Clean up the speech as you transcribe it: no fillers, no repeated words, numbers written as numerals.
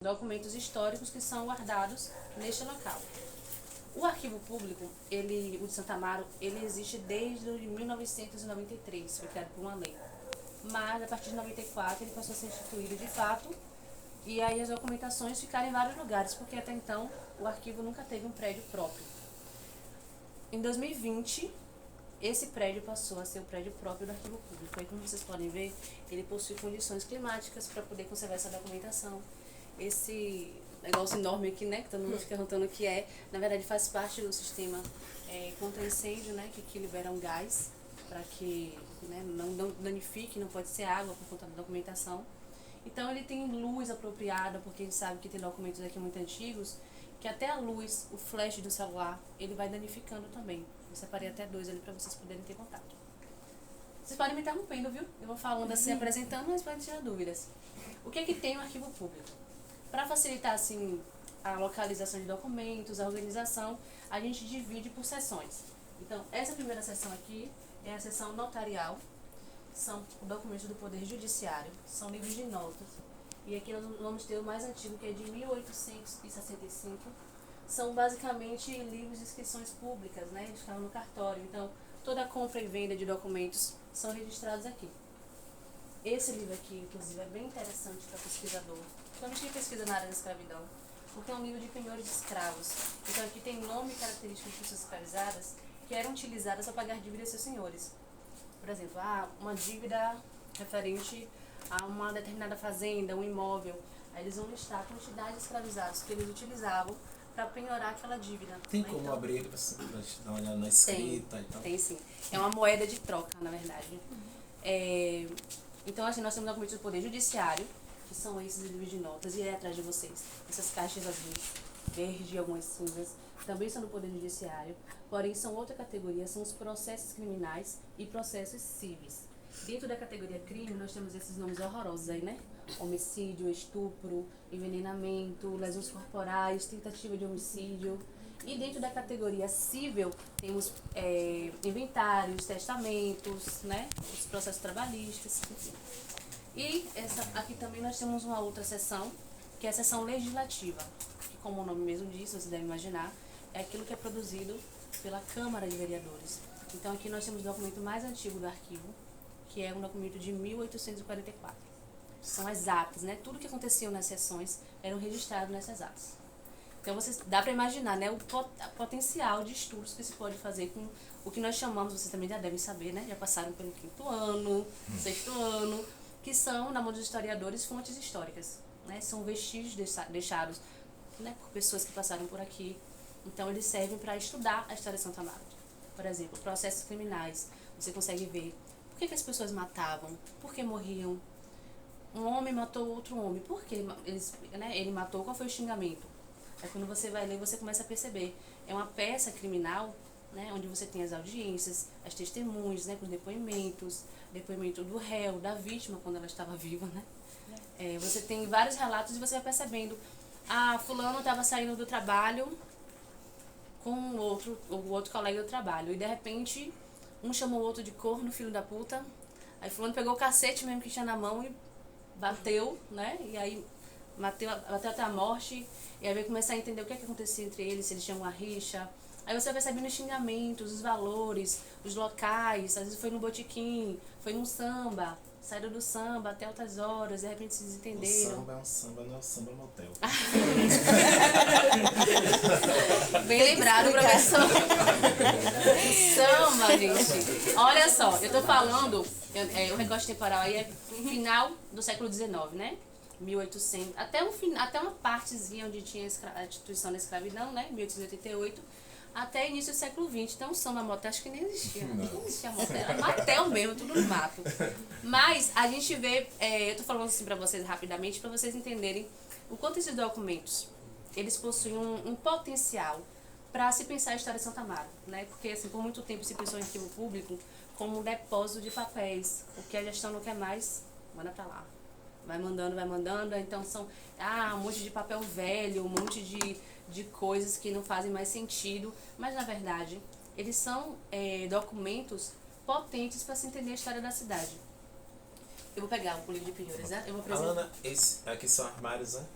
documentos históricos que são guardados neste local. O arquivo público, o de Santo Amaro, ele existe desde 1993, foi criado por uma lei. Mas a partir de 94 ele passou a ser instituído de fato, e aí as documentações ficaram em vários lugares, porque até então o arquivo nunca teve um prédio próprio. Em 2020, esse prédio passou a ser o prédio próprio do arquivo público. Aí, como vocês podem ver, ele possui condições climáticas para poder conservar essa documentação. Esse negócio enorme aqui, né, que todo mundo fica perguntando o que é, na verdade faz parte do sistema contra incêndio, né, que libera um gás para que, né, não danifique, não pode ser água por conta da documentação. Então ele tem luz apropriada, porque a gente sabe que tem documentos aqui muito antigos, que até a luz, o flash do celular, ele vai danificando também. Eu separei até 2 ali para vocês poderem ter contato. Vocês podem me interrompendo, viu? Eu vou falando assim, apresentando, mas podem tirar dúvidas. O que é que tem o arquivo público? Para facilitar assim a localização de documentos, a organização, a gente divide por seções. Então, essa primeira seção aqui é a seção notarial, são documentos do Poder Judiciário, são livros de notas. E aqui nós vamos ter o mais antigo, que é de 1865. São basicamente livros de inscrições públicas, né? Eles ficavam no cartório. Então, toda a compra e venda de documentos são registrados aqui. Esse livro aqui, inclusive, é bem interessante para pesquisador, principalmente quem pesquisa na área da escravidão, porque é um livro de penhores de escravos. Então, aqui tem nome e características de pessoas escravizadas que eram utilizadas para pagar dívidas de seus senhores. Por exemplo, uma dívida referente a uma determinada fazenda, um imóvel. Aí eles vão listar a quantidade de escravizados que eles utilizavam para penhorar aquela dívida. Tem como então, abrir para dar uma olhada na escrita e tal? Tem sim. É uma moeda de troca, na verdade. Então, assim, nós temos documentos do Poder Judiciário, que são esses livros de notas, e aí atrás de vocês, essas caixas azuis, verde e algumas cinzas, também são do Poder Judiciário, porém são outra categoria, são os processos criminais e processos civis. Dentro da categoria crime, nós temos esses nomes horrorosos aí, né? Homicídio, estupro, envenenamento, lesões corporais, tentativa de homicídio. E dentro da categoria civil, temos inventários, testamentos, né? Os processos trabalhistas, enfim. E aqui também nós temos uma outra seção, que é a seção legislativa, que como o nome mesmo diz, você deve imaginar, é aquilo que é produzido pela Câmara de Vereadores. Então aqui nós temos o documento mais antigo do arquivo, que é um documento de 1844. São as atas, né? Tudo que acontecia nas sessões eram registrados nessas atas. Então dá para imaginar, né, o potencial de estudos que se pode fazer com o que nós chamamos, vocês também já devem saber, né? Já passaram pelo 5º ano, 6º ano, que são, na mão dos historiadores, fontes históricas, né? São vestígios deixados, né, por pessoas que passaram por aqui. Então eles servem para estudar a história de Santo Amaro. Por exemplo, processos criminais, você consegue ver por que as pessoas matavam, por que morriam. Um homem matou outro homem, por que ele matou, qual foi o xingamento? Aí quando você vai ler, você começa a perceber. É uma peça criminal, né, onde você tem as audiências, as testemunhas, né, com depoimento do réu, da vítima quando ela estava viva, né? Você tem vários relatos e você vai percebendo. Fulano estava saindo do trabalho com o outro colega do trabalho. E de repente, um chamou o outro de corno, filho da puta. Aí fulano pegou o cacete mesmo que tinha na mão e bateu, né? E aí bateu até a morte. E aí vai começar a entender o que é que acontecia entre eles, se eles tinham uma rixa. Aí você vai percebendo os xingamentos, os valores, os locais. Às vezes foi no botequim, foi num samba. Saíram do samba até altas horas, de repente se desentenderam. O samba é um samba, não é um samba motel. Bem lembrado, professor. Samba, gente. Olha só, eu tô falando, o recorte temporal aí é final do século XIX, né? 1800, até uma partezinha onde tinha a instituição da escravidão, né? 1888. Até início do século XX. Então, o samba motel acho que nem existia. Não existia motel. Era motel mesmo, tudo no mato. Mas a gente vê, eu tô falando assim pra vocês rapidamente, pra vocês entenderem o quanto esses documentos, eles possuem um potencial pra se pensar a história de Santo Amaro, né? Porque, assim, por muito tempo se pensou em arquivo público como um depósito de papéis. O que a gestão não quer mais, manda pra lá. Vai mandando. Então, são um monte de papel velho, um monte de coisas que não fazem mais sentido, mas na verdade eles são documentos potentes para se entender a história da cidade. Eu vou pegar o livro de penhores, né? Eu vou apresentar. Alana, aqui são armários, né?